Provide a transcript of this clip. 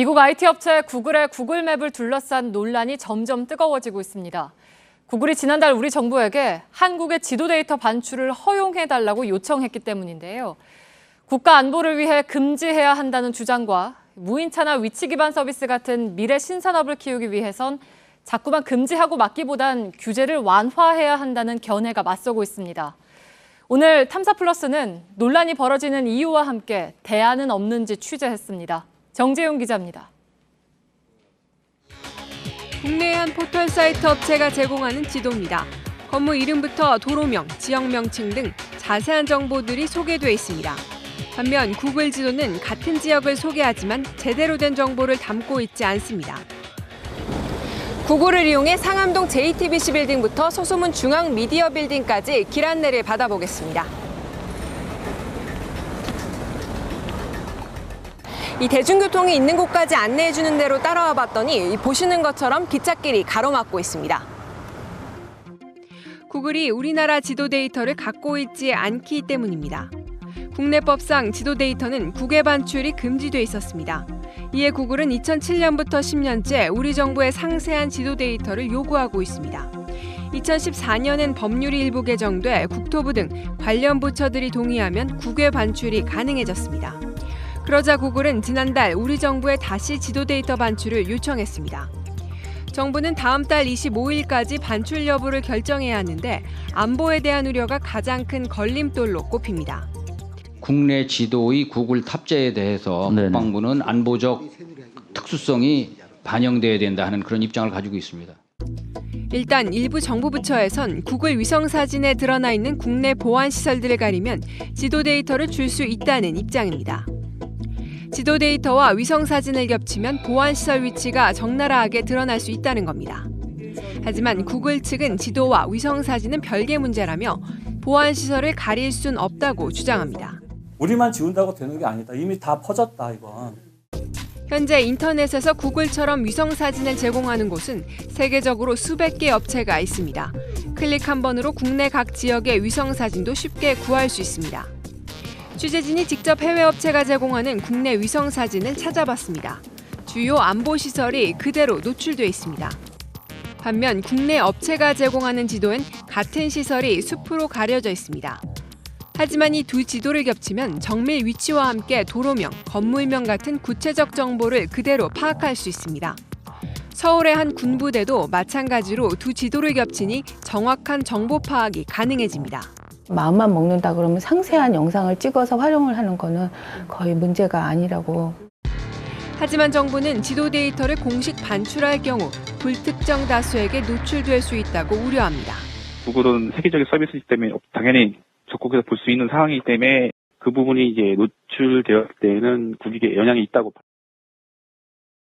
미국 IT 업체 구글의 구글맵을 둘러싼 논란이 점점 뜨거워지고 있습니다. 구글이 지난달 우리 정부에게 한국의 지도 데이터 반출을 허용해달라고 요청했기 때문인데요. 국가 안보를 위해 금지해야 한다는 주장과 무인차나 위치 기반 서비스 같은 미래 신산업을 키우기 위해선 자꾸만 금지하고 막기보단 규제를 완화해야 한다는 견해가 맞서고 있습니다. 오늘 탐사플러스는 논란이 벌어지는 이유와 함께 대안은 없는지 취재했습니다. 정재용 기자입니다. 국내의 한 포털 사이트 업체가 제공하는 지도입니다. 건물 이름부터 도로명, 지역 명칭 등 자세한 정보들이 소개돼 있습니다. 반면 구글 지도는 같은 지역을 소개하지만 제대로 된 정보를 담고 있지 않습니다. 구글을 이용해 상암동 JTBC 빌딩부터 서소문 중앙 미디어 빌딩까지 길 안내를 받아보겠습니다. 이 대중교통이 있는 곳까지 안내해주는 대로 따라와 봤더니 보시는 것처럼 기찻길이 가로막고 있습니다. 구글이 우리나라 지도 데이터를 갖고 있지 않기 때문입니다. 국내법상 지도 데이터는 국외 반출이 금지돼 있었습니다. 이에 구글은 2007년부터 10년째 우리 정부의 상세한 지도 데이터를 요구하고 있습니다. 2014년엔 법률이 일부 개정돼 국토부 등 관련 부처들이 동의하면 국외 반출이 가능해졌습니다. 그러자 구글은 지난달 우리 정부에 다시 지도 데이터 반출을 요청했습니다. 정부는 다음 달 25일까지 반출 여부를 결정해야 하는데 안보에 대한 우려가 가장 큰 걸림돌로 꼽힙니다. 국내 지도의 구글 탑재에 대해서 국방부는 안보적 특수성이 반영돼야 된다 하는 그런 입장을 가지고 있습니다. 일단 일부 정부 부처에선 구글 위성 사진에 드러나 있는 국내 보안 시설들을 가리면 지도 데이터를 줄 수 있다는 입장입니다. 지도 데이터와 위성 사진을 겹치면 보안 시설 위치가 적나라하게 드러날 수 있다는 겁니다. 하지만 구글 측은 지도와 위성 사진은 별개 문제라며 보안 시설을 가릴 순 없다고 주장합니다. 우리만 지운다고 되는 게 아니다. 이미 다 퍼졌다, 이건. 현재 인터넷에서 구글처럼 위성 사진을 제공하는 곳은 세계적으로 수백 개 업체가 있습니다. 클릭 한 번으로 국내 각 지역의 위성 사진도 쉽게 구할 수 있습니다. 취재진이 직접 해외 업체가 제공하는 국내 위성 사진을 찾아봤습니다. 주요 안보 시설이 그대로 노출돼 있습니다. 반면 국내 업체가 제공하는 지도엔 같은 시설이 숲으로 가려져 있습니다. 하지만 이 두 지도를 겹치면 정밀 위치와 함께 도로명, 건물명 같은 구체적 정보를 그대로 파악할 수 있습니다. 서울의 한 군부대도 마찬가지로 두 지도를 겹치니 정확한 정보 파악이 가능해집니다. 마음만 먹는다 그러면 상세한 영상을 찍어서 활용을 하는 거는 거의 문제가 아니라고. 하지만 정부는 지도 데이터를 공식 반출할 경우 불특정 다수에게 노출될 수 있다고 우려합니다. 구글은 세계적인 서비스이기 때문에 당연히 적국에서 볼 수 있는 상황이기 때문에 그 부분이 이제 노출되었을 때에는 국익에 영향이 있다고